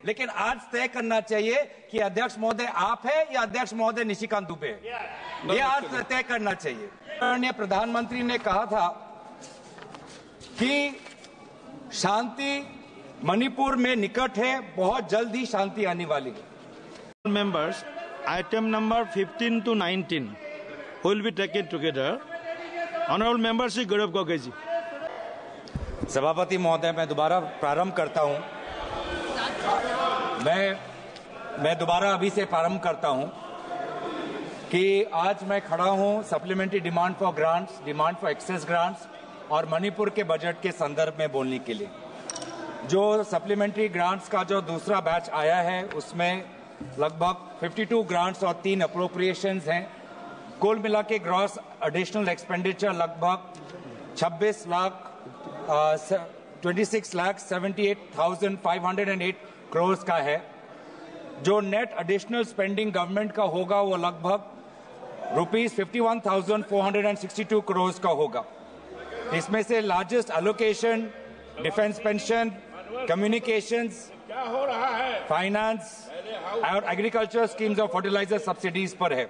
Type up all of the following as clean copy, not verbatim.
लेकिन आज तय करना चाहिए कि अध्यक्ष महोदय आप है या अध्यक्ष महोदय निशिकांत दुबे है। ये आज तय करना चाहिए। माननीय प्रधानमंत्री ने कहा था कि शांति मणिपुर में निकट है, बहुत जल्द ही शांति आने वाली है। Members, item number 15 to 19 will be taken together. Honourable member Shri Gaurav Gogoi ji. सभापति महोदय, मैं दोबारा प्रारंभ करता हूं। मैं दोबारा अभी से प्रारंभ करता हूं कि आज मैं खड़ा हूं supplementary demand for grants, demand for excess grants और मणिपुर के बजट के संदर्भ में बोलने के लिए। जो सप्लीमेंट्री ग्रांट्स का जो दूसरा बैच आया है उसमें लगभग 52 ग्रांट्स और 3 अप्रोप्रिएशंस हैं। कुल मिला के ग्रॉस एडिशनल एक्सपेंडिचर लगभग 26,78,508 करोड़ का है। जो नेट एडिशनल स्पेंडिंग गवर्नमेंट का होगा वो लगभग ₹51,462 करोड़ का होगा। इसमें से largest allocation defence pension, communications, finance और एग्रीकल्चर स्कीम्स और फर्टिलाइजर सब्सिडीज पर है।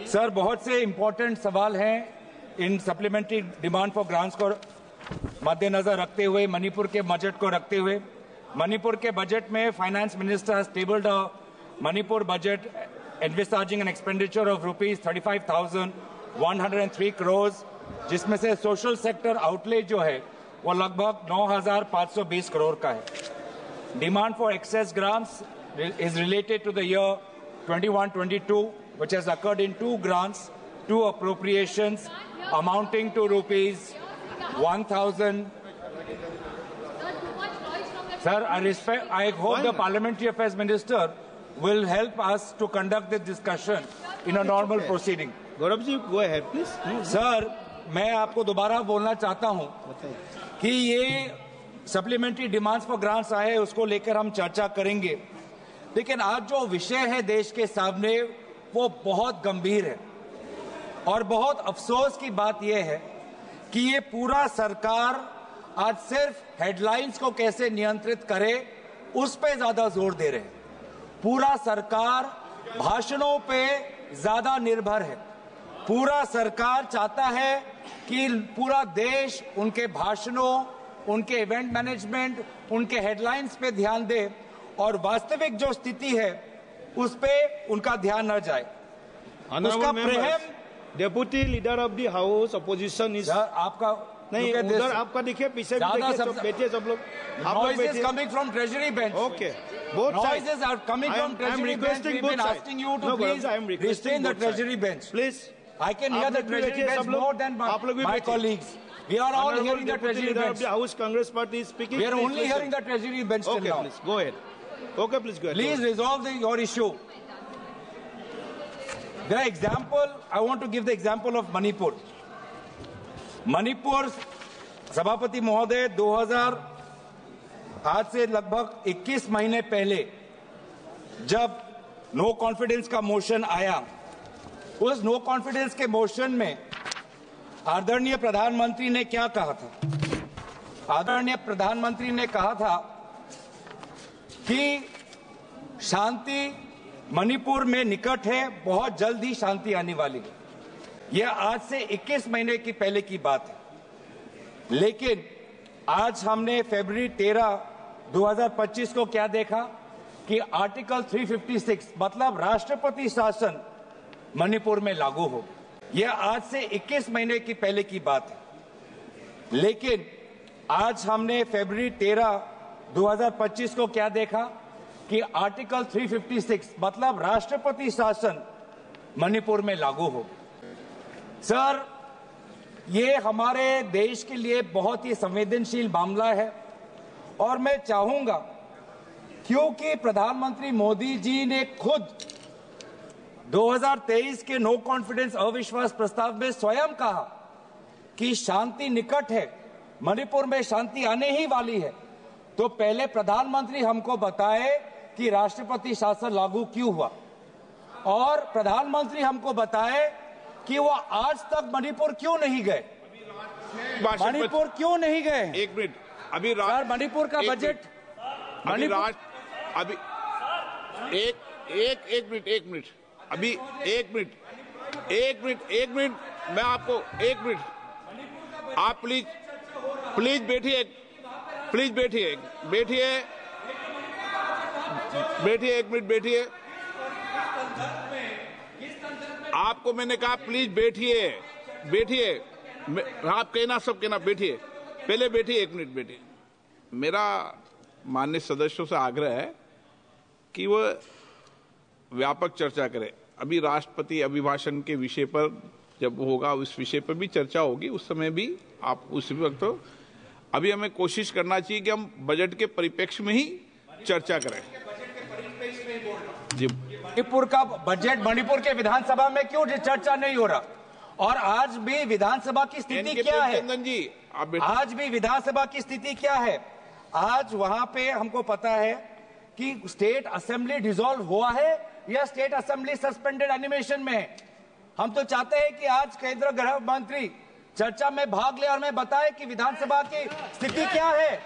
सर, बहुत से इंपॉर्टेंट सवाल हैं इन सप्लीमेंट्री डिमांड फॉर ग्रांट्स को मद्देनजर रखते हुए, मणिपुर के बजट को रखते हुए। मणिपुर के बजट में finance minister has tabled a Manipur budget envisaging an expenditure of ₹35,103 crore, जिसमें से सोशल सेक्टर आउटले जो है वो लगभग 9,520 करोड़ का है। Demand for excess grants is related to the year 21-22, which has occurred in 2 grants, 2 appropriations amounting to ₹1,000. Sir, I hope the Parliamentary Affairs Minister will help us to conduct this discussion in a normal proceeding. Gaurav ji, go ahead, please. Sir, मैं आपको दोबारा बोलना चाहता हूं कि ये supplementary demands for grants आए, उसको लेकर हम चर्चा करेंगे। लेकिन आज जो विषय है देश के सामने वो बहुत गंभीर है और बहुत अफसोस की बात यह है कि ये पूरा सरकार आज सिर्फ हेडलाइंस को कैसे नियंत्रित करे उस पे ज्यादा जोर दे रहे हैं। पूरा सरकार भाषणों पे ज्यादा निर्भर है। पूरा सरकार चाहता है कि पूरा देश उनके भाषणों, उनके इवेंट मैनेजमेंट, उनके हेडलाइंस पे ध्यान दे और वास्तविक जो स्थिति है उस पे उनका ध्यान न जाए। उसका प्रेम deputy leader of the house opposition is आपका नहीं, उधर आपका देखिए, पीछे भी देखिए, सब बैठिए सब लोग। Noises coming from Treasury bench. Okay, both sides. Noises are coming from Treasury bench. We've been asking you to please restrain the Treasury bench. Please. I can hear the Treasury bench more than my colleagues. We are all hearing the Treasury bench. The House Congress Party is speaking. We are only hearing the Treasury bench till now. Okay, please go ahead. Okay, please go ahead. Please resolve your issue. The example, I want to give the example of Manipur. Manipur, सभापति महोदय, 2000 आज से लगभग 21 महीने पहले जब no confidence का motion आया, उस नो कॉन्फिडेंस के मोशन में आदरणीय प्रधानमंत्री ने क्या कहा था? आदरणीय प्रधानमंत्री ने कहा था कि शांति मणिपुर में निकट है, बहुत जल्द ही शांति आने वाली है। यह आज से 21 महीने की पहले की बात है। लेकिन आज हमने फरवरी 13, 2025 को क्या देखा कि आर्टिकल 356 मतलब राष्ट्रपति शासन मणिपुर में लागू हो। यह आज से 21 महीने की पहले की बात है। लेकिन आज हमने फरवरी 13, 2025 को क्या देखा कि आर्टिकल 356 मतलब राष्ट्रपति शासन मणिपुर में लागू हो। सर, ये हमारे देश के लिए बहुत ही संवेदनशील मामला है और मैं चाहूंगा, क्योंकि प्रधानमंत्री मोदी जी ने खुद 2023 के नो कॉन्फिडेंस अविश्वास प्रस्ताव में स्वयं कहा कि शांति निकट है, मणिपुर में शांति आने ही वाली है, तो पहले प्रधानमंत्री हमको बताए कि राष्ट्रपति शासन लागू क्यों हुआ और प्रधानमंत्री हमको बताए कि वो आज तक मणिपुर क्यों नहीं गए। मणिपुर क्यों नहीं गए? एक मिनट, अभी सर, मणिपुर का बजट अभी एक मिनट अभी एक मिनट मैं आपको 1 मिनट, आप प्लीज बैठिए, बैठिए 1 मिनट बैठिए। आपको मैंने कहा प्लीज बैठिए, आप कहना सब कहना, बैठिए, पहले बैठिए 1 मिनट बैठिए। मेरा माननीय सदस्यों से आग्रह है कि वह व्यापक चर्चा करें। अभी राष्ट्रपति अभिभाषण के विषय पर जब होगा, उस विषय पर भी चर्चा होगी, उस समय भी आप उस वक्त तो अभी हमें कोशिश करना चाहिए कि हम बजट के परिप्रेक्ष्य में ही चर्चा करें। जी, मणिपुर का बजट, मणिपुर के विधानसभा में क्यों चर्चा नहीं हो रहा? और आज भी विधानसभा की स्थिति क्या है? चंदन जी, आज भी विधानसभा की स्थिति क्या है? आज वहां पे हमको पता है कि स्टेट असेंबली डिसॉल्व हुआ है या स्टेट असेंबली सस्पेंडेड एनिमेशन में है। हम तो चाहते हैं कि आज केंद्रीय गृह मंत्री चर्चा में भाग ले और हमें बताए कि विधानसभा की स्थिति क्या है।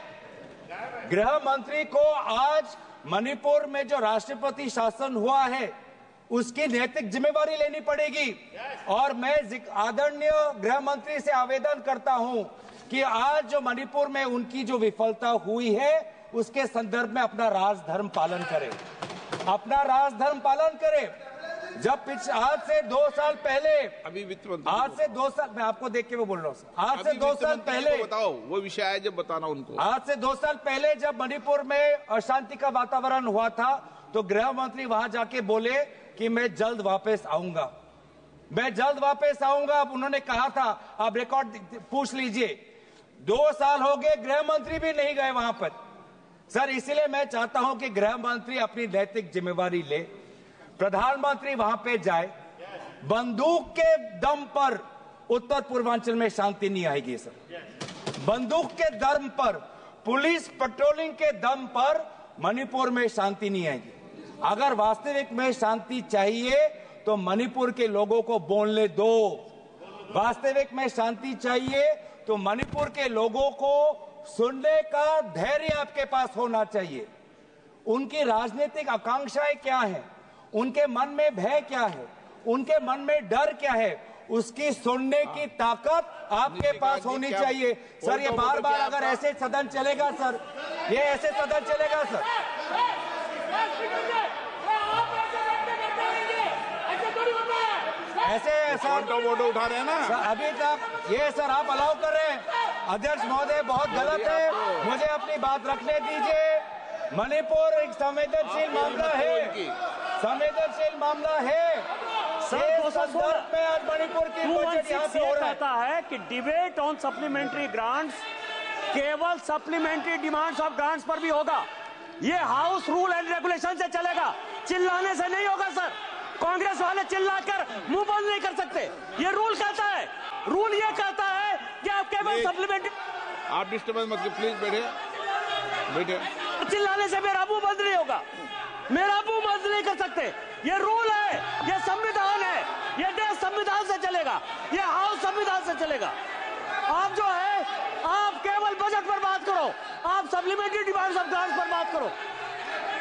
गृह मंत्री को आज मणिपुर में जो राष्ट्रपति शासन हुआ है उसकी नैतिक जिम्मेवारी लेनी पड़ेगी। और मैं आदरणीय गृह मंत्री से आवेदन करता हूं कि आज जो मणिपुर में उनकी जो विफलता हुई है उसके संदर्भ में अपना राजधर्म पालन करें, जब आज से 2 साल पहले, अभी वित्त मंत्री, आज से 2 साल, मैं आपको देख के वो बोल रहा हूँ, आज से 2 साल पहले बताओ वो विषय है जब बताना उनको। आज से 2 साल पहले जब मणिपुर में अशांति का वातावरण हुआ था तो गृह मंत्री वहां जाके बोले कि मैं जल्द वापस आऊंगा। उन्होंने कहा था, आप रिकॉर्ड पूछ लीजिए। 2 साल हो गए, गृह मंत्री भी नहीं गए वहां पर। सर, इसीलिए मैं चाहता हूं कि गृह मंत्री अपनी नैतिक जिम्मेवारी ले, प्रधानमंत्री वहां पे जाए। बंदूक के दम पर उत्तर पूर्वांचल में शांति नहीं आएगी सर। बंदूक के दम पर, पुलिस पेट्रोलिंग के दम पर मणिपुर में शांति नहीं आएगी। अगर वास्तविक में शांति चाहिए तो मणिपुर के लोगों को बोलने दो। वास्तविक में शांति चाहिए तो मणिपुर के लोगों को सुनने का धैर्य आपके पास होना चाहिए। उनकी राजनीतिक आकांक्षाएं क्या है, उनके मन में भय क्या है, उनके मन में डर क्या है, उसकी सुनने की ताकत आपके पास होनी चाहिए। सर, ये बार बार अगर ऐसे सदन चलेगा सर, ये ऐसे सदन चलेगा सर, ऐसे सर वोटो उठा रहे हैं ना सर, अभी तक ये सर आप अलाउ कर रहे हैं। अध्यक्ष महोदय, बहुत गलत है, मुझे अपनी बात रखने दीजिए। मणिपुर एक संवेदनशील मामला है, सर, संदर्भ में आज मणिपुर की बजट यहाँ पे हो रहा कहता है कि डिबेट ऑन सप्लीमेंट्री ग्रांट्स केवल सप्लीमेंट्री डिमांड्स ऑफ ग्रांट्स पर भी होगा। ये हाउस रूल एंड रेगुलेशन से चलेगा, चिल्लाने से नहीं होगा सर। कांग्रेस वाले चिल्लाकर मुंह बंद नहीं कर सकते। ये रूल कहता है, रूल ये कहता है कि आप केवल सप्लीमेंट्री। आप डिस्टर्बेंस मत, प्लीज बैठे। चिल्लाने से मेरा मुंह बंद नहीं होगा, मेरा मुंह बंद नहीं कर सकते। ये रूल है, ये संविधान है, ये देश संविधान से चलेगा, ये हाउस संविधान से चलेगा। आप जो है, आप केवल बजट पर बात करो, आप सप्लीमेंट्री डिमांड्स ऑफ ग्रांट्स पर बात करो।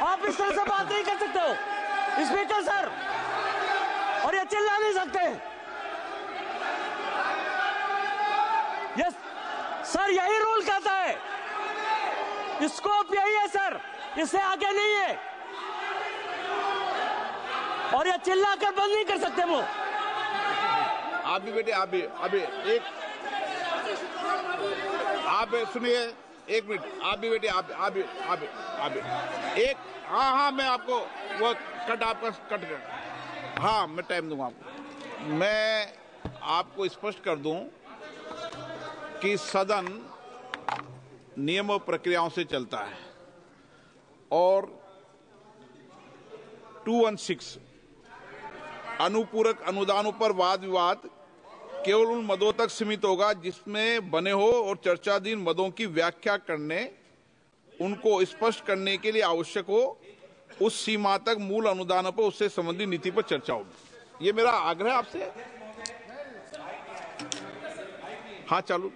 आप इस तरह से बात नहीं कर सकते हो स्पीकर सर, और ये चिल्ला नहीं सकते। यस सर, यही रूल कहता है, स्कोप यही है सर, इससे आगे नहीं है। और ये चिल्ला कर बंद नहीं कर सकते वो। आप भी बेटे, आप भी एक, आप सुनिए 1 मिनट, आप भी बेटे, आप भी एक, हाँ, मैं आपको वो आपका कट कर, हाँ, मैं टाइम दूंगा आपको। मैं आपको स्पष्ट कर दूं कि सदन नियम और प्रक्रियाओं से चलता है और 216 अनुपूरक अनुदानों पर वाद विवाद केवल उन मदों तक सीमित होगा जिसमें बने हो और चर्चाधीन मदों की व्याख्या करने, उनको स्पष्ट करने के लिए आवश्यक हो, उस सीमा तक मूल अनुदानों पर उससे संबंधित नीति पर चर्चा होगी। ये मेरा आग्रह आपसे। हाँ, चालू।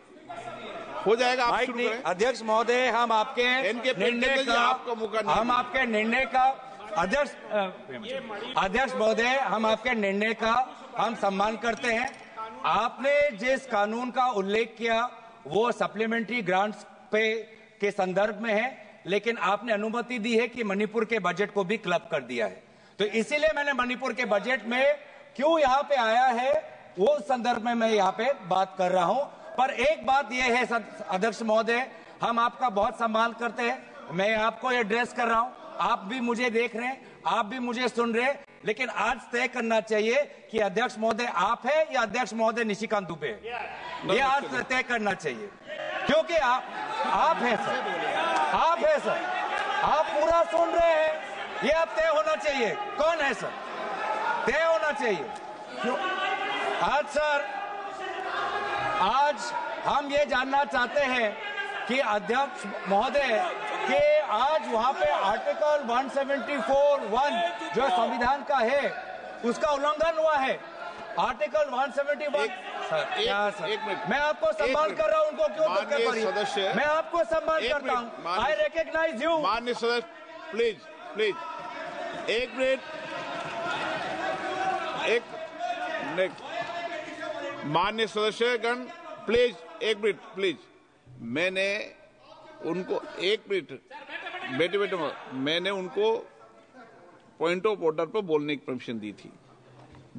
हो जाएगा, आप माइक शुरू नहीं। करें। अध्यक्ष महोदय, हम आपके इनके निर्णय का आपका मौका नहीं हम आपके निर्णय का अध्यक्ष महोदय, हम आपके निर्णय का हम सम्मान करते हैं। आपने जिस कानून का उल्लेख किया वो सप्लीमेंट्री ग्रांट्स पे के संदर्भ में है, लेकिन आपने अनुमति दी है कि मणिपुर के बजट को भी क्लब कर दिया है, तो इसीलिए मैंने मणिपुर के बजट में क्यों यहाँ पे आया है वो संदर्भ में मैं यहाँ पे बात कर रहा हूँ। पर एक बात यह है अध्यक्ष महोदय, हम आपका बहुत सम्मान करते हैं, मैं आपको एड्रेस कर रहा हूँ, आप भी मुझे देख रहे हैं, आप भी मुझे सुन रहे हैं, लेकिन आज तय करना चाहिए कि अध्यक्ष महोदय आप है या अध्यक्ष महोदय निशिकांत दुबे है, ये आज तय करना चाहिए, क्योंकि आप हैं सर, आप हैं सर, आप पूरा सुन रहे हैं, ये अब तय होना चाहिए कौन है सर, तय होना चाहिए। क्यों आज सर, आज हम ये जानना चाहते हैं कि अध्यक्ष महोदय के आज वहां पे आर्टिकल 174(1) जो संविधान का है उसका उल्लंघन हुआ है। आर्टिकल 171 सर, क्या सर, मैं आपको सम्मान कर रहा हूं, उनको क्यों धक्के पर सदस्य, मैं आपको सम्मान करता हूं, आई रिकॉग्नाइज यू। माननीय सदस्य प्लीज प्लीज एक मिनट, माननीय सदस्यगण प्लीज एक मिनट प्लीज। मैंने उनको एक मिनट बेटे मैंने उनको पॉइंट ऑफ ऑर्डर पर बोलने की परमिशन दी थी।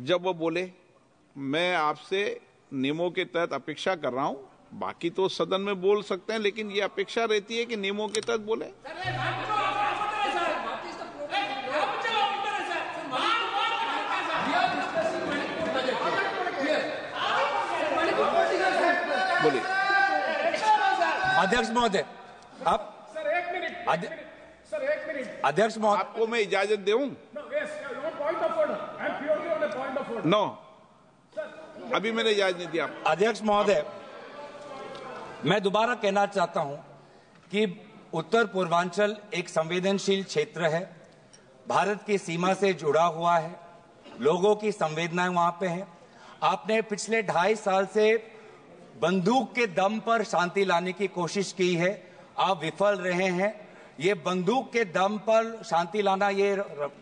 जब वो बोले, मैं आपसे नियमों के तहत अपेक्षा कर रहा हूं, बाकी तो सदन में बोल सकते हैं, लेकिन ये अपेक्षा रहती है कि नियमों के तहत बोले। बोलिए अध्यक्ष महोदय, आप सर एक मिनट अध्यक्ष महोदय, आपको मैं इजाजत दूं? नो, अभी मैंने इजाजत नहीं दिया। अध्यक्ष महोदय, मैं दोबारा कहना चाहता हूं कि उत्तर पूर्वांचल एक संवेदनशील क्षेत्र है, भारत की सीमा से जुड़ा हुआ है, लोगों की संवेदनाएं वहां पे हैं। आपने पिछले 2.5 साल से बंदूक के दम पर शांति लाने की कोशिश की है, आप विफल रहे हैं। ये बंदूक के दम पर शांति लाना, ये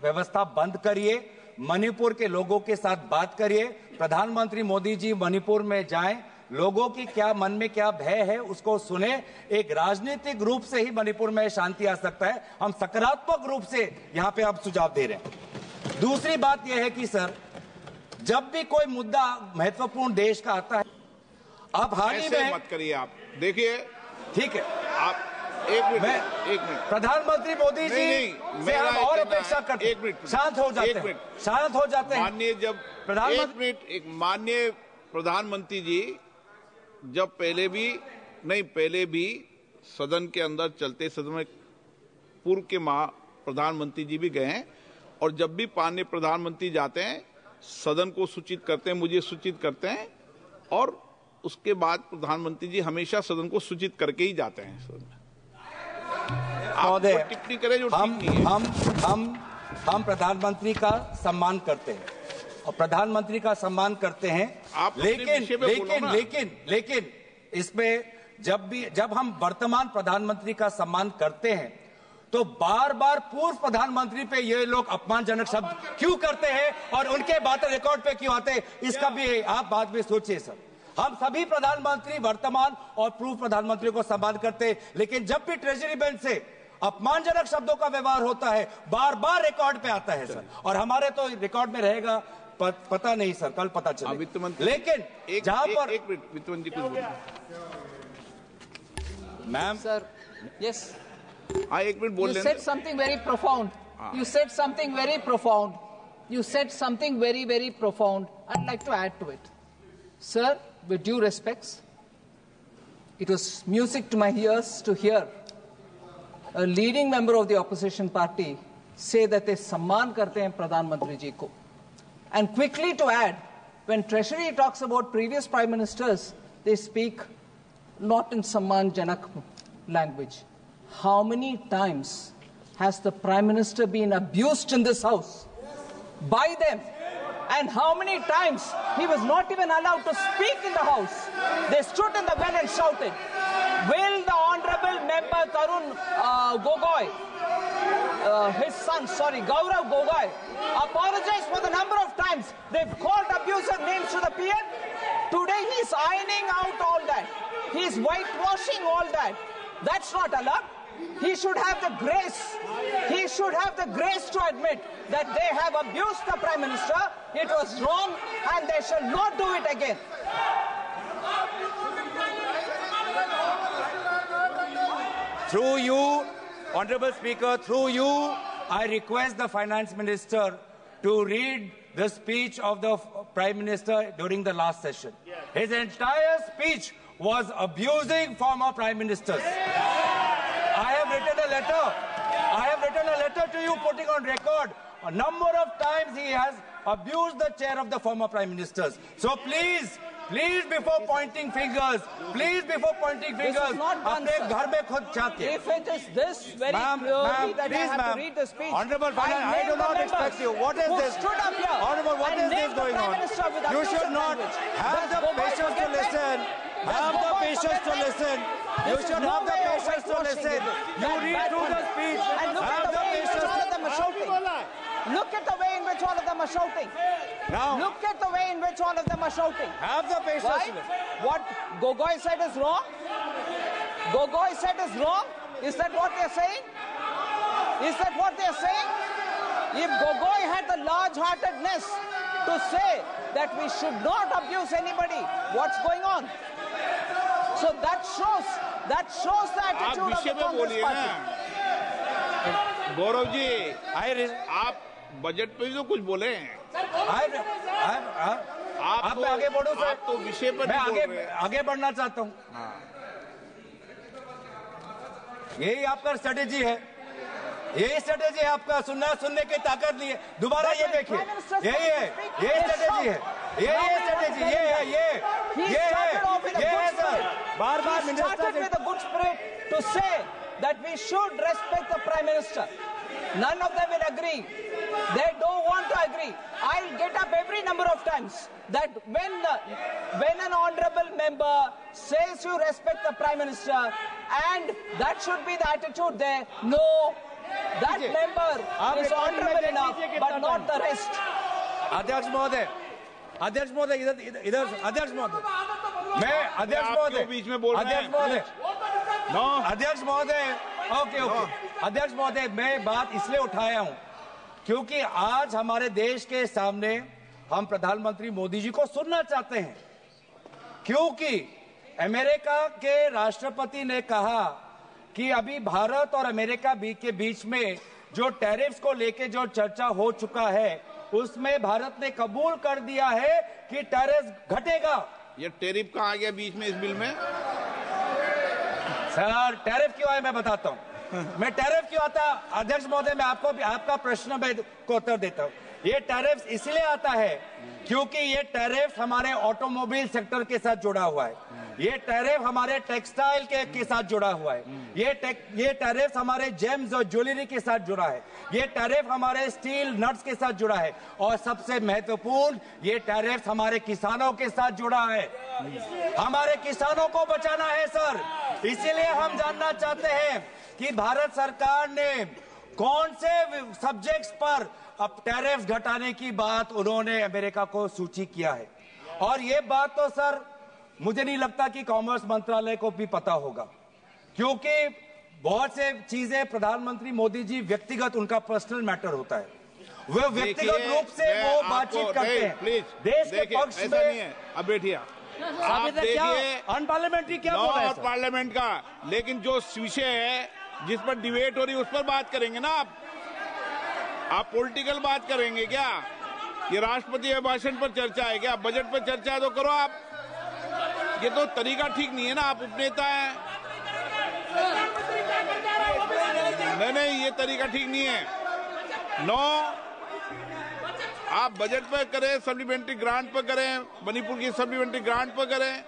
व्यवस्था बंद करिए, मणिपुर के लोगों के साथ बात करिए। प्रधानमंत्री मोदी जी मणिपुर में जाएं, लोगों की क्या मन में क्या भय है उसको सुने। एक राजनीतिक रूप से ही मणिपुर में शांति आ सकता है, हम सकारात्मक रूप से यहाँ पे आप सुझाव दे रहे हैं। दूसरी बात यह है कि सर, जब भी कोई मुद्दा महत्वपूर्ण देश का आता है, आप हाल ही में मत करिए, आप देखिए, ठीक है, आप एक मिनट प्रधानमंत्री मोदी जी से हम और अपेक्षा करते हैं, एक मिनट शांत हो जाते हैं, शांत हो जाते हैं। माननीय जब माननीय प्रधानमंत्री जी जब पहले भी सदन के अंदर चलते सदन में पूर्व के प्रधानमंत्री जी भी गए हैं, और जब भी माननीय प्रधानमंत्री जाते हैं सदन को सूचित करते हैं, मुझे सूचित करते हैं, और उसके बाद प्रधानमंत्री जी हमेशा सदन को सूचित करके ही जाते हैं सदन में। आप टिप्पणी करें जो ठीक नहीं है। हम प्रधानमंत्री का सम्मान करते हैं और प्रधानमंत्री का सम्मान करते हैं, लेकिन इसमें जब हम वर्तमान प्रधानमंत्री का सम्मान करते हैं तो बार बार पूर्व प्रधानमंत्री पे ये लोग अपमानजनक शब्द क्यों करते हैं और उनके बातें रिकॉर्ड पे क्यों आते हैं, इसका भी आप बाद में सोचिए सर। हम सभी प्रधानमंत्री वर्तमान और पूर्व प्रधानमंत्री को सम्मान करते हैं, लेकिन जब भी ट्रेजरी बेंच से अपमानजनक शब्दों का व्यवहार होता है बार बार रिकॉर्ड पे आता है सर, और हमारे तो रिकॉर्ड में रहेगा, पता नहीं सर, कल पता चले। वित्त मंत्री, लेकिन जहां पर एक मिनट वित्त मंत्री कुछ बोलिए। मैम सर, यस, हाँ एक मिनट बोल you said something very profound. You said something very profound. You said something very, very profound. I'd like to add to it. Sir, with due respects, it was music to my ears to hear a leading member of the opposition party say that they samman karte hain Pradhan Mantri ji ko. And quickly to add, when Treasury talks about previous Prime Ministers, they speak not in Samman Janak language. How many times has the Prime Minister been abused in this House by them? And how many times he was not even allowed to speak in the House? They stood in the well and shouted. member Tarun Gogoi, his son, Gaurav Gogoi, apologized for the number of times they've called abusive names to the PM. Today he's ironing out all that. He's whitewashing all that. That's not allowed. He should have the grace. He should have the grace to admit that they have abused the Prime Minister. It was wrong and they shall not do it again. Through you, Honorable Speaker, through you, I request the Finance Minister to read the speech of the Prime Minister during the last session. His entire speech was abusing former Prime Ministers. I have written a letter. I have written a letter to you putting on record a number of times he has abused the chair of the former Prime Ministers. So please, before pointing fingers, अपने घर में खुद झांकिए. If it is this very clearly that I have to read the speech, Honorable Finance, I do not expect you. What is this? Honorable, what is this going on? You should not have the patience to listen. Have the patience to listen. You should have the patience to listen. You read through the speech. Have the patience. Look at the way in which all of them are shouting. Now, look at the way in which all of them are shouting. Have the patience. Right? What Gogoi said is wrong. Gogoi said is wrong. Is that what they're saying? Is that what they're saying? If Gogoi had the large-heartedness to say that we should not abuse anybody, what's going on? So that shows the attitude of the Congress party. Gaurav ji, आप budget पे भी तो कुछ बोले हैं. आप मैं आगे बढ़ूं सर. आप तो विषय पर मैं आगे बढ़ना चाहता हूं. यही आपका स्ट्रेटेजी है. यही स्ट्रेटेजी है आपका. सुनने की ताकत नहीं है. दोबारा ये देखिए. यही है. यही स्ट्रेटेजी है. यही स्ट्रेटेजी. ये है सर. बार-बार minister with a good spirit to say that we should respect the Prime Minister. None of them will agree. They don't want to agree. I'll get up every number of times that when an honorable member says you respect the Prime Minister, and that should be the attitude there. No, that member is honorable enough, but not the rest. अध्यक्ष महोदय, इधर अध्यक्ष महोदय, मैं अध्यक्ष महोदय बीच में बोल रहे हैं. अध्यक्ष महोदय, ओके. अध्यक्ष महोदय, मैं बात इसलिए उठाया हूं क्योंकि आज हमारे देश के सामने हम प्रधानमंत्री मोदी जी को सुनना चाहते हैं, क्योंकि अमेरिका के राष्ट्रपति ने कहा कि अभी भारत और अमेरिका के बीच में जो टैरिफ्स को लेके जो चर्चा हो चुका है, उसमें भारत ने कबूल कर दिया है कि टैरिफ घटेगा. ये टैरिफ कहाँ आ गया बीच में इस बिल में? सर, टैरिफ क्यों आया मैं बताता हूं. मैं टैरिफ क्यों आता, अध्यक्ष महोदय, मैं आपका प्रश्न को उत्तर देता हूं. ये टैरिफ इसलिए आता है क्योंकि ये टैरिफ हमारे ऑटोमोबाइल सेक्टर के साथ जुड़ा हुआ है. ये टैरिफ हमारे टेक्सटाइल के साथ जुड़ा हुआ है. ये टैरिफ हमारे जेम्स और ज्वेलरी के साथ जुड़ा है. ये टैरिफ हमारे स्टील नट्स के साथ जुड़ा है. और सबसे महत्वपूर्ण, ये टैरिफ हमारे किसानों के साथ जुड़ा है. हमारे किसानों को बचाना है सर. इसीलिए हम जानना चाहते हैं कि भारत सरकार ने कौन से सब्जेक्ट्स पर अब टैरिफ घटाने की बात उन्होंने अमेरिका को सूची किया है. और ये बात तो सर मुझे नहीं लगता कि कॉमर्स मंत्रालय को भी पता होगा, क्योंकि बहुत से चीजें प्रधानमंत्री मोदी जी व्यक्तिगत, उनका पर्सनल मैटर होता है. वो व्यक्तिगत रूप से वो बातचीत करते हैं देश के पक्ष में. नहीं है. अब बैठिए. आप देखिए अनपार्लियामेंट्री क्या बोल रहे हैं सर? पार्लियामेंट का, लेकिन जो विषय है जिस पर डिबेट हो रही है उस पर बात करेंगे ना. आप पॉलिटिकल बात करेंगे क्या? ये राष्ट्रपति के भाषण पर चर्चा है क्या? बजट पर चर्चा है तो करो आप. ये तो तरीका ठीक नहीं है ना. आप उपनेता हैं. नहीं, ये तरीका ठीक नहीं है. आप बजट पर करें, सप्लीमेंट्री ग्रांट पर करें, मणिपुर की सप्लीमेंट्री ग्रांट पर करें.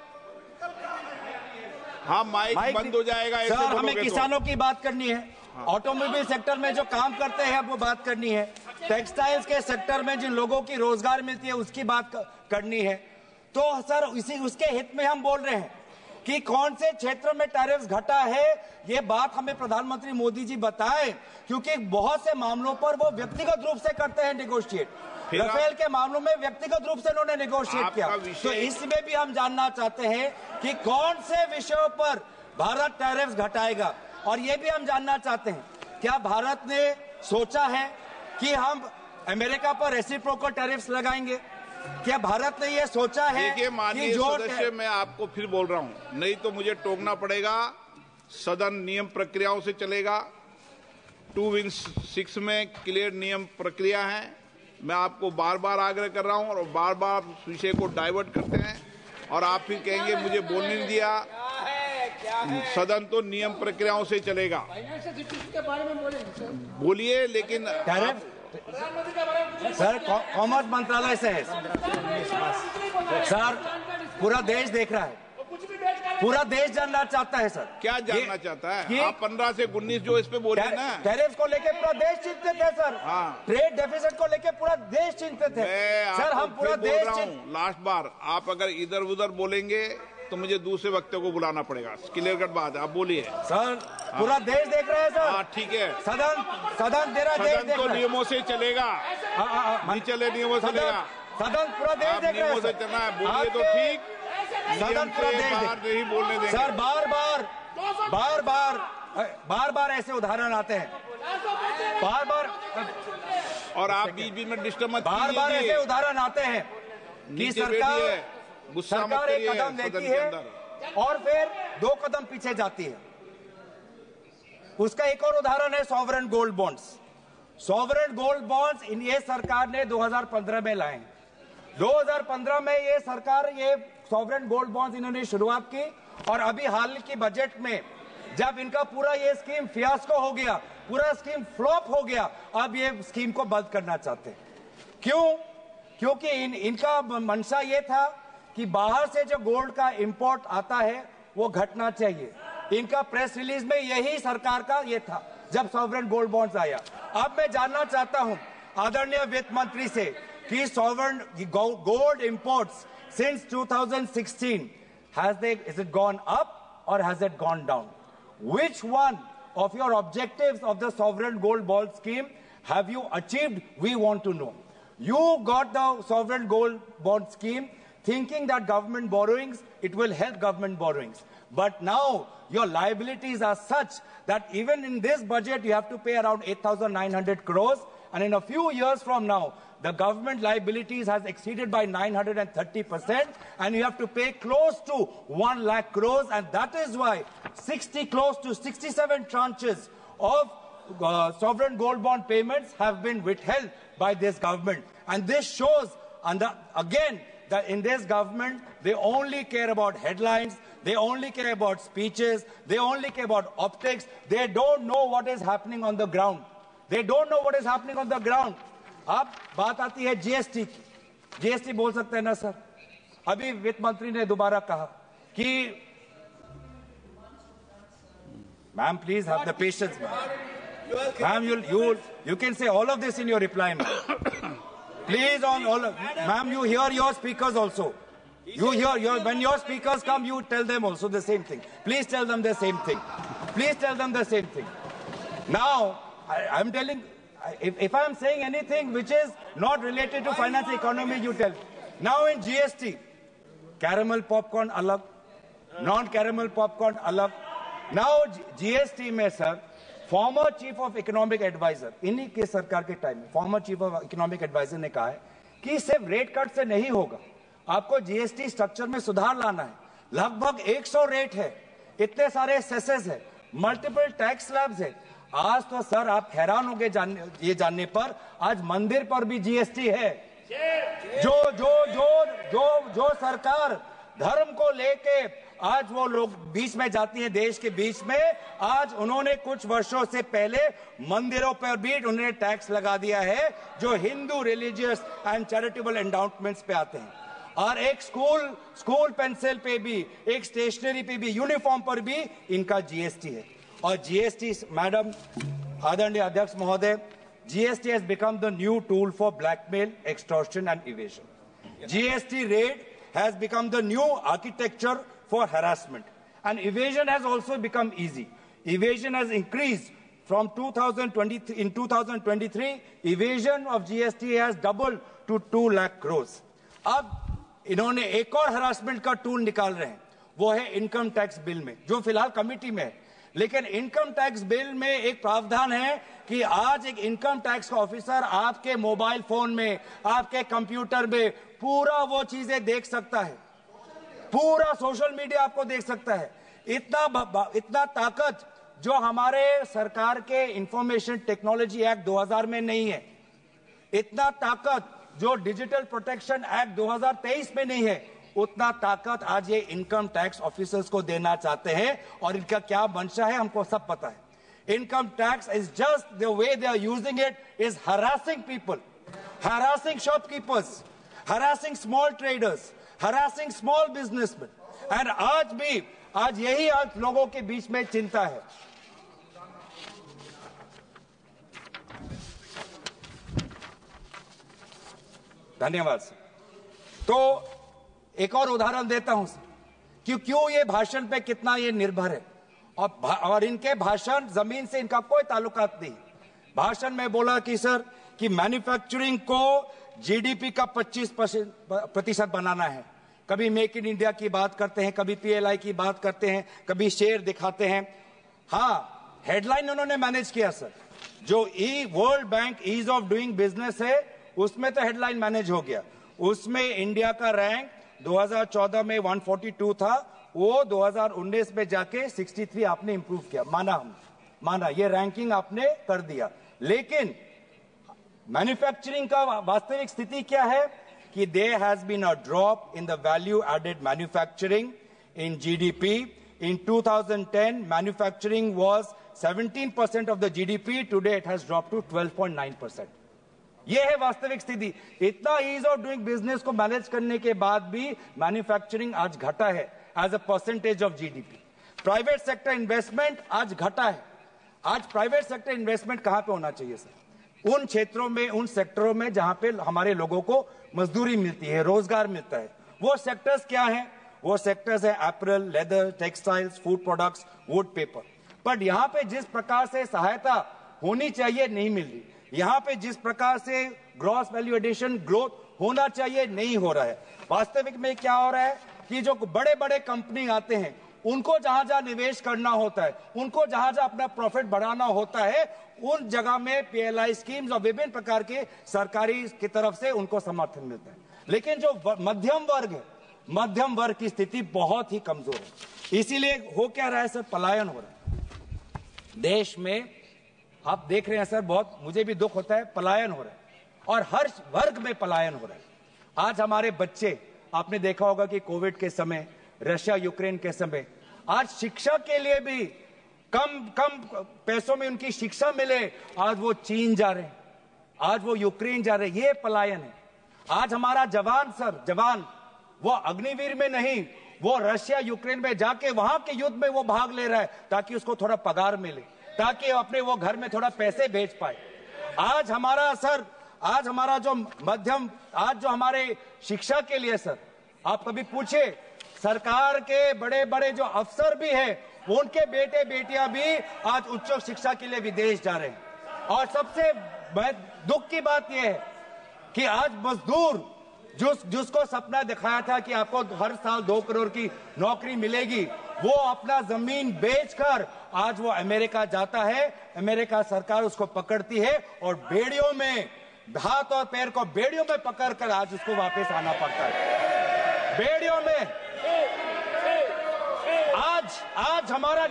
हाँ, माइक बंद हो जाएगा. सर, हमें किसानों की बात करनी है. ऑटोमोबाइल सेक्टर में जो काम करते हैं वो बात करनी है. टेक्सटाइल्स के सेक्टर में जिन लोगों की रोजगार मिलती है उसकी बात करनी है. तो सर उसके हित में हम बोल रहे हैं. कि कौन से क्षेत्र में टैरिफ्स घटा है, ये बात हमें प्रधानमंत्री मोदी जी बताएं, क्योंकि बहुत से मामलों पर वो व्यक्तिगत रूप से करते हैं नेगोशिएट। राफेल के मामलों में व्यक्तिगत रूप से उन्होंने नेगोशिएट किया। तो इसमें भी हम जानना चाहते हैं कि कौन से विषयों पर भारत टैरिफ्स घटाएगा। और ये भी हम जानना चाहते हैं, क्या भारत ने सोचा है कि हम अमेरिका पर रेसिप्रोकल टैरिफ्स लगाएंगे? क्या भारत ने ये सोचा है? देखिए माननीय सदस्य, मैं आपको फिर बोल रहा हूं, नहीं तो मुझे टोकना पड़ेगा। सदन नियम प्रक्रियाओं से चलेगा। 2-6 में क्लियर नियम प्रक्रिया है। मैं आपको बार बार आग्रह कर रहा हूं और बार बार विषय को डाइवर्ट करते हैं और आप फिर कहेंगे मुझे बोलने नहीं दिया। सदन तो नियम प्रक्रियाओं से चलेगा। बोलिए, लेकिन सर कॉमर्स मंत्रालय से है सर, पूरा देश देख रहा है, पूरा देश जानना चाहता है सर। क्या जानना चाहता है? आप 15 से 19 जो इस पे बोले ना, टैरिफ को लेके पूरा देश चिंतित है सर। हाँ। ट्रेड डेफिसिट को लेके पूरा देश चिंतित है सर। हम पूरा देश लास्ट बार आप अगर इधर उधर बोलेंगे तो मुझे दूसरे वक्ता को बुलाना पड़ेगा। क्लियर कट बात है, आप बोलिए सर। पूरा देश देख रहा है सर। हाँ ठीक है। सदन तेरा देश देख रहा है। नियमों से चलेगा, नहीं चले नियमों से चलेगा। सदन पूरा देश देख रहा है। नियमों से चलना है, बोलिए तो ठीक। सदन पूरा देश नहीं बोलने देंगे सर। बार बार ऐसे उदाहरण आते हैं, बार और आप बीच में डिस्टर्ब मत कीजिए। बार ऐसे उदाहरण आते हैं कि सरकार एक कदम लेती है और फिर 2 कदम पीछे जाती है। उसका एक और उदाहरण है sovereign gold bonds. Sovereign gold bonds ये सरकार ने 2015 में लाए। 2015 में ये सरकार ये सॉवरेन गोल्ड बॉन्ड्स इन्होंने शुरुआत की और अभी हाल की बजट में जब इनका पूरा ये स्कीम फियास्को हो गया, पूरा स्कीम फ्लॉप हो गया, अब ये स्कीम को बंद करना चाहते हैं। क्यों? क्योंकि इनका मंशा ये था कि बाहर से जो गोल्ड का इंपोर्ट आता है वो घटना चाहिए। इनका प्रेस रिलीज में यही सरकार का ये था जब सॉवरेन गोल्ड बॉन्ड्स आया। अब मैं जानना चाहता हूं आदरणीय वित्त मंत्री से कि sovereign gold imports since 2016 is it gone up or has it gone down? Which one of your objectives of the sovereign gold bond scheme have you achieved? We want to know. You got the sovereign gold bond scheme thinking that government borrowings, it will help government borrowings. But now your liabilities are such that even in this budget you have to pay around 8,900 crores, and in a few years from now the government liabilities has exceeded by 930%, and you have to pay close to 1 lakh crores, and that is why close to 67 tranches of sovereign gold bond payments have been withheld by this government. And this shows, again, that in this government, they only care about headlines, they only care about speeches, they only care about optics, they don't know what is happening on the ground. They don't know what is happening on the ground. अब बात आती है GST की। GST बोल सकते हैं ना sir? अभी वित्त मंत्री ने दोबारा कहा कि ma'am please have the patience ma'am, you can say all of this in your reply, ma'am. Please, on all of, ma'am, you hear your speakers also. You hear when your speakers come, you tell them also the same thing. Please tell them the same thing. Please tell them the same thing. Now, I'm telling, if I'm saying anything which is not related to finance economy, you tell. Now in GST, caramel popcorn alag, non-caramel popcorn alag. Now GST में sir, former chief of economic adviser, इन्हीं के सरकार के time में former chief of economic adviser ने कहा है कि सिर्फ रेट कट से नहीं होगा, आपको जीएसटी स्ट्रक्चर में सुधार लाना है। लगभग 100 रेट है, इतने सारे सेसेस है, मल्टीपल टैक्स स्लैब्स है। आज तो सर आप हैरान होंगे ये जानने पर, आज मंदिर पर भी जीएसटी है। जो सरकार धर्म को लेके आज वो लोग बीच में जाती है, देश के बीच में, आज उन्होंने कुछ वर्षों से पहले मंदिरों पर भी उन्होंने टैक्स लगा दिया है जो Hindu religious and charitable endowments पे आते हैं। और एक स्कूल पेंसिल पे भी, एक स्टेशनरी पे भी, यूनिफॉर्म पर भी इनका जीएसटी है। और जीएसटी, मैडम आदरणीय अध्यक्ष महोदय, GST has become the new tool for blackmail, extortion and evasion. GST rate has become the new architecture for harassment. And evasion has also become easy. Evasion has increased from 2020. In 2023, evasion of GST has doubled to 2 lakh crores. अब इन्होंने एक और harassment का tool निकाल रहे हैं, वो है इनकम टैक्स बिल में, जो फिलहाल कमेटी में है। लेकिन इनकम टैक्स बिल में एक प्रावधान है कि आज एक इनकम टैक्स का ऑफिसर आपके मोबाइल फोन में, आपके कंप्यूटर में पूरा वो चीजें देख सकता है, पूरा सोशल मीडिया आपको देख सकता है। इतना ताकत जो हमारे सरकार के इंफॉर्मेशन टेक्नोलॉजी एक्ट 2000 में नहीं है, इतना ताकत जो डिजिटल प्रोटेक्शन एक्ट 2023 में नहीं है, उतना ताकत आज ये इनकम टैक्स ऑफिसर्स को देना चाहते हैं। और इनका क्या मंशा है हमको सब पता है। Income tax is just the way they are using it is harassing people, harassing shopkeepers, harassing small traders, harassing small businessman. And आज यही आज लोगों के बीच में चिंता है। धन्यवाद सर। तो एक और उदाहरण देता हूं सर कि क्यों ये भाषण पे कितना ये निर्भर है। और इनके भाषण जमीन से इनका कोई ताल्लुकात नहीं। भाषण में बोला कि सर कि मैन्युफैक्चरिंग को जीडीपी का 25% बनाना है। कभी मेक इन इंडिया की बात करते हैं, कभी पीएलआई की बात करते हैं, कभी शेयर दिखाते हैं। हाँ, हेडलाइन उन्होंने मैनेज किया सर। जो World Bank ease of doing business है, उसमें तो हेडलाइन मैनेज हो गया। उसमें इंडिया का रैंक 2014 में 142 था, वो 2019 में जाके 63 आपने इंप्रूव किया। माना ये रैंकिंग आपने कर दिया। लेकिन मैन्युफैक्चरिंग का वास्तविक स्थिति क्या है कि there has been a drop in the value added manufacturing in GDP. In 2010, manufacturing was 17% of the GDP. Today, it has dropped to 12.9%. ये है वास्तविक स्थिति। इतना ईज ऑफ डूइंग बिजनेस को मैनेज करने के बाद भी मैन्युफैक्चरिंग आज घटा है as a percentage of GDP. Private sector investment आज घटा है। आज प्राइवेट सेक्टर इन्वेस्टमेंट कहां पे होना चाहिए सर? उन क्षेत्रों में, उन सेक्टरों में जहां पे हमारे लोगों को मजदूरी मिलती है, रोजगार मिलता है। वो सेक्टर्स क्या हैं? वो सेक्टर्स है apparel, leather, textiles, food products, would paper. But यहाँ पे जिस प्रकार से सहायता होनी चाहिए नहीं मिल रही, यहाँ पे जिस प्रकार से ग्रॉस वैल्यू एडिशन ग्रोथ होना चाहिए नहीं हो रहा है। वास्तविक में क्या हो रहा है कि जो बड़े बड़े कंपनी आते हैं, उनको जहां जहां निवेश करना होता है, उनको जहां जहां अपना प्रॉफिट बढ़ाना होता है, उन जगह में पीएलआई स्कीम्स और विभिन्न प्रकार के सरकारी की तरफ से उनको समर्थन मिलता है। लेकिन जो मध्यम वर्ग है, मध्यम वर्ग की स्थिति बहुत ही कमजोर है। इसीलिए हो क्या रहा है सर? पलायन हो रहा है देश में। आप देख रहे हैं सर, बहुत मुझे भी दुख होता है, पलायन हो रहा है और हर वर्ग में पलायन हो रहा है। आज हमारे बच्चे, आपने देखा होगा कि कोविड के समय, रशिया यूक्रेन के समय, आज शिक्षा के लिए भी कम पैसों में उनकी शिक्षा मिले, आज वो चीन जा रहे हैं, आज वो यूक्रेन जा रहे हैं। ये पलायन है। आज हमारा जवान सर, जवान वो अग्निवीर में नहीं, वो रशिया यूक्रेन में जाके वहां के युद्ध में वो भाग ले रहा है ताकि उसको थोड़ा पगार मिले, ताकि अपने वो घर में थोड़ा पैसे भेज पाए। आज हमारा सर, आज हमारा जो मध्यम, आज जो हमारे शिक्षा के लिए सर, आप कभी पूछे सरकार के बड़े बड़े जो अफसर भी हैं, उनके बेटे बेटियां भी आज उच्च शिक्षा के लिए विदेश जा रहे हैं। और सबसे दुख की बात यह है कि आज मजदूर जिसको सपना दिखाया था कि आपको हर साल 2 करोड़ की नौकरी मिलेगी, वो अपना जमीन बेचकर आज वो अमेरिका जाता है। अमेरिका सरकार उसको पकड़ती है और बेड़ियों में, हाथ और पैर को बेड़ियों में पकड़कर आज उसको वापस आना पड़ता है, बेड़ियों में। आज हमारा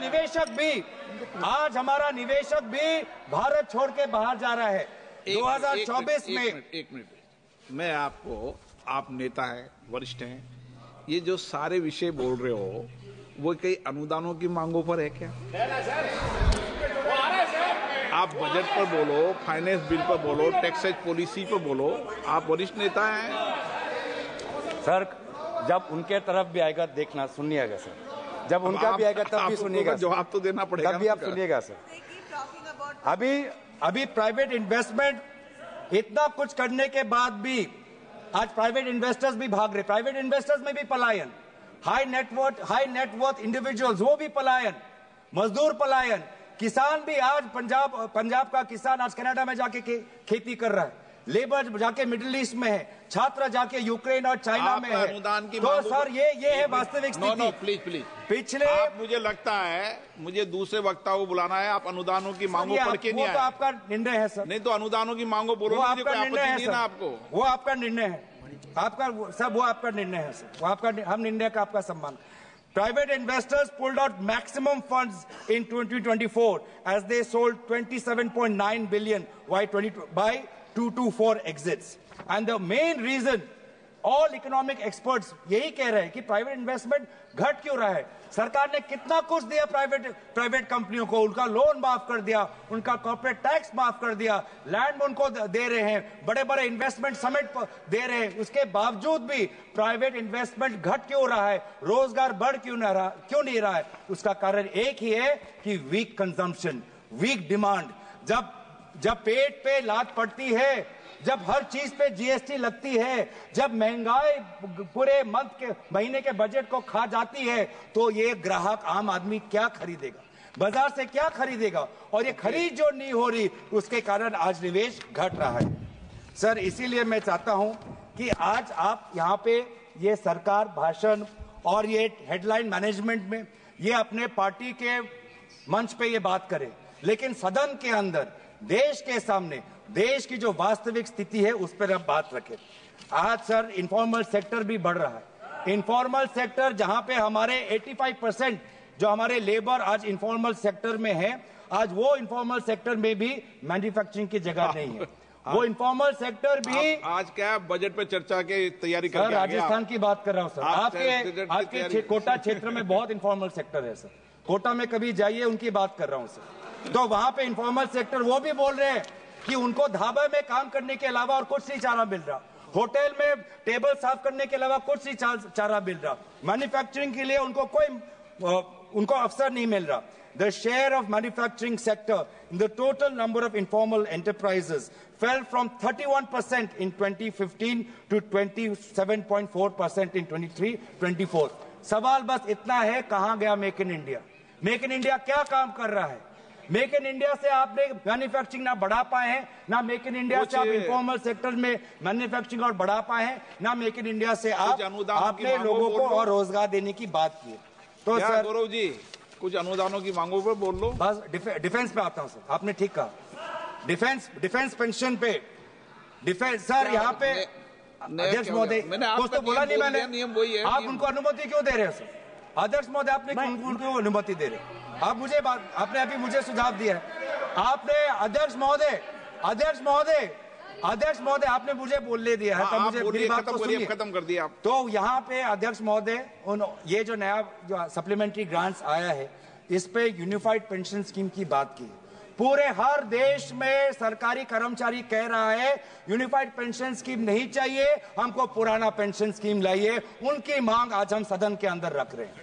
निवेशक भी भारत छोड़ के बाहर जा रहा है। 2024 में एक मिनट मैं आपको, आप नेता हैं, वरिष्ठ हैं, ये जो सारे विषय बोल रहे हो वो कई अनुदानों की मांगों पर है क्या? आप बजट पर बोलो, फाइनेंस बिल पर बोलो, टैक्सेज पॉलिसी पर बोलो, आप वरिष्ठ नेता हैं। सर, जब उनके तरफ भी आएगा देखना, सुनिएगा सर, जब उनका भी आएगा तब भी सुनिएगा, जवाब तो देना पड़ेगा, तब भी आप सुनिएगा सर। अभी प्राइवेट इन्वेस्टमेंट इतना कुछ करने के बाद भी आज प्राइवेट इन्वेस्टर्स भी भाग रहे, प्राइवेट इन्वेस्टर्स में भी पलायन। हाई नेटवर्थ इंडिविजुअल्स, वो भी पलायन, मजदूर पलायन, किसान भी आज पंजाब का किसान आज कनाडा में जाके खेती कर रहा है, लेबर जाके मिडिल ईस्ट में है, छात्र जाके यूक्रेन और चाइना में है। अनुदान की तो सर ये है वास्तविक स्थिति। प्लीज पिछले मुझे लगता है मुझे दूसरे वक्ता को बुलाना है। आप अनुदानों की मांगों पढ़ के नहीं आए। वो तो आपका निर्णय है सर। नहीं तो अनुदानों की मांगों बोलो, वो आपका निर्णय है सर। आपको वो आपका निर्णय है, आपका सब वो आपका निर्णय है सर। वो आपका, हम निर्णय का आपका सम्मान। Private investors pulled out maximum funds in 2024 as they sold 27.9 billion by 224 exits. And the main reason, all economic experts यही कह रहे हैं कि प्राइवेट इन्वेस्टमेंट घट क्यों रहा है। सरकार ने कितना कुछ दिया प्राइवेट कंपनियों को, उनका लोन माफ कर दिया, उनका कॉर्पोरेट टैक्स माफ कर दिया, लैंड उनको दे रहे हैं, बड़े बड़े इन्वेस्टमेंट समिट दे रहे हैं। उसके बावजूद भी प्राइवेट इन्वेस्टमेंट घट क्यों रहा है, रोजगार बढ़ क्यों नहीं रहा है? उसका कारण एक ही है कि वीक कंजम्पशन, वीक डिमांड। जब पेट पे लात पड़ती है, जब हर चीज पे जीएसटी लगती है, जब महंगाई पूरे महीने के बजट को खा जाती है, तो ये ग्राहक आम आदमी क्या खरीदेगा, बाजार से क्या खरीदेगा? और ये खरीद जो नहीं हो रही, उसके कारण आज निवेश घट रहा है। सर, इसीलिए मैं चाहता हूं कि आज आप यहां पे ये सरकार भाषण और ये हेडलाइन मैनेजमेंट में ये अपने पार्टी के मंच पे ये बात करे, लेकिन सदन के अंदर देश के सामने देश की जो वास्तविक स्थिति है उस पर अब बात रखें। आज सर इनफॉर्मल सेक्टर भी बढ़ रहा है। इनफॉर्मल सेक्टर जहां पे हमारे 85% जो हमारे लेबर आज इनफॉर्मल सेक्टर में है, आज वो इनफॉर्मल सेक्टर में भी मैन्युफैक्चरिंग की जगह नहीं है। वो इनफॉर्मल सेक्टर भी आज क्या बजट पे चर्चा की तैयारी कर रहे हैं? राजस्थान की बात कर रहा हूँ सर। आपके कोटा क्षेत्र में बहुत इनफॉर्मल सेक्टर है सर। कोटा में कभी जाइए, उनकी बात कर रहा हूँ सर। तो वहां पे इनफॉर्मल सेक्टर वो भी बोल रहे हैं कि उनको ढाबा में काम करने के अलावा और कुछ नहीं चारा मिल रहा, होटल में टेबल साफ करने के अलावा कुछ नहीं चारा मिल रहा, मैन्युफैक्चरिंग के लिए उनको अवसर नहीं मिल रहा। The share of manufacturing sector in the total number of informal enterprises fell from 31% in 2015 to 27.4% in 23-24। सवाल बस इतना है, कहां गया make in India? Make in India क्या काम कर रहा है? मेक इन इंडिया से आपने मैन्युफैक्चरिंग ना बढ़ा पाए हैं, ना मेक इन इंडिया से आप इनफॉर्मल सेक्टर में मैन्युफैक्चरिंग और बढ़ा पाए हैं, ना मेक इन इंडिया से आपने लोगों को और रोजगार देने की बात की है। तो सर गौरव जी, कुछ अनुदानों की मांगों पर बोल लो। बस डिफेंस पे आता हूं सर। आपने ठीक कहा, डिफेंस पेंशन पे डिफेंस सर। यहाँ पे अध्यक्ष महोदय, कुछ तो बोला नहीं मैंने, नियम वही है। आप उनको अनुमति क्यों दे रहे हैं सर? अध्यक्ष महोदय, आपने उनको अनुमति दे रहे हैं? आपने अभी मुझे सुझाव दिया है। आपने अध्यक्ष महोदय आपने मुझे बोलने दिया है, तब मुझे मेरी बात को सुनिए। खत्म कर दिया आप। तो यहाँ पे अध्यक्ष महोदय, ये जो नया जो सप्लीमेंट्री ग्रांट्स आया है, इस पे यूनिफाइड पेंशन स्कीम की बात की। पूरे हर देश में सरकारी कर्मचारी कह रहा है यूनिफाइड पेंशन स्कीम नहीं चाहिए, हमको पुराना पेंशन स्कीम लाइए। उनकी मांग आज हम सदन के अंदर रख रहे हैं।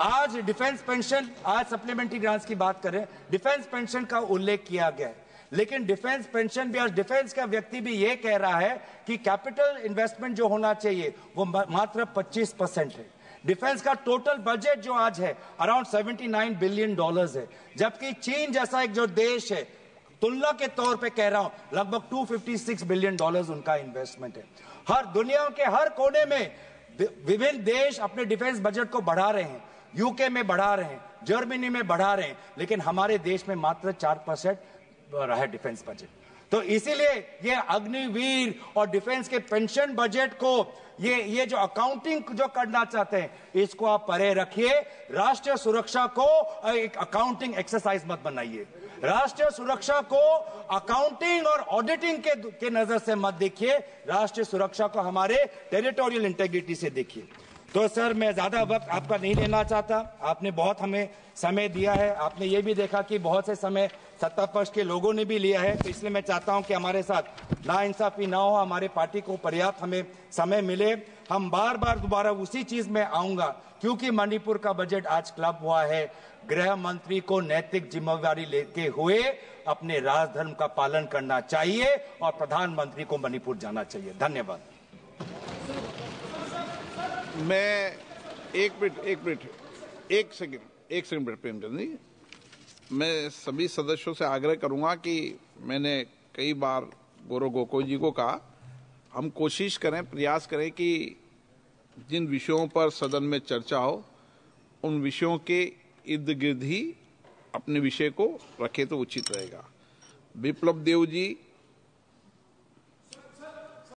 आज डिफेंस पेंशन, आज सप्लीमेंट्री ग्रांट्स की बात करें, डिफेंस पेंशन का उल्लेख किया गया है, लेकिन डिफेंस पेंशन भी आज डिफेंस का व्यक्ति भी ये कह रहा है कि कैपिटल इन्वेस्टमेंट जो होना चाहिए वो मात्र 25% है। डिफेंस का टोटल बजट जो आज है अराउंड $79 बिलियन है, जबकि चीन जैसा एक जो देश है, तुलना के तौर पे कह रहा हूं, लगभग $256 बिलियन उनका इन्वेस्टमेंट है। हर दुनिया के हर कोने में विभिन्न देश अपने डिफेंस बजट को बढ़ा रहे हैं, यूके में बढ़ा रहे हैं, जर्मनी में बढ़ा रहे हैं, लेकिन हमारे देश में मात्र 4% रहा है डिफेंस बजट। तो इसीलिए ये अग्निवीर और डिफेंस के पेंशन बजट को ये जो अकाउंटिंग जो करना चाहते हैं, इसको आप परे रखिए। राष्ट्रीय सुरक्षा को एक अकाउंटिंग एक्सरसाइज मत बनाइए। राष्ट्रीय सुरक्षा को अकाउंटिंग और ऑडिटिंग के नजर से मत देखिए। राष्ट्रीय सुरक्षा को हमारे टेरिटोरियल इंटेग्रिटी से देखिए। तो सर, मैं ज्यादा वक्त आपका नहीं लेना चाहता। आपने बहुत हमें समय दिया है। आपने ये भी देखा कि बहुत से समय सत्ता पक्ष के लोगों ने भी लिया है, तो इसलिए मैं चाहता हूं कि हमारे साथ नाइंसाफी ना हो, हमारे पार्टी को पर्याप्त हमें समय मिले। हम बार बार दोबारा उसी चीज में आऊंगा, क्योंकि मणिपुर का बजट आज क्लब हुआ है। गृह मंत्री को नैतिक जिम्मेवारी लेते हुए अपने राजधर्म का पालन करना चाहिए और प्रधानमंत्री को मणिपुर जाना चाहिए। धन्यवाद। मैं एक सेकंड प्रेमचंद जी, मैं सभी सदस्यों से आग्रह करूंगा कि मैंने कई बार गौरव गोगोई जी को कहा, हम कोशिश करें, प्रयास करें कि जिन विषयों पर सदन में चर्चा हो उन विषयों के इर्द गिर्द ही अपने विषय को रखे तो उचित रहेगा। विप्लव देव जी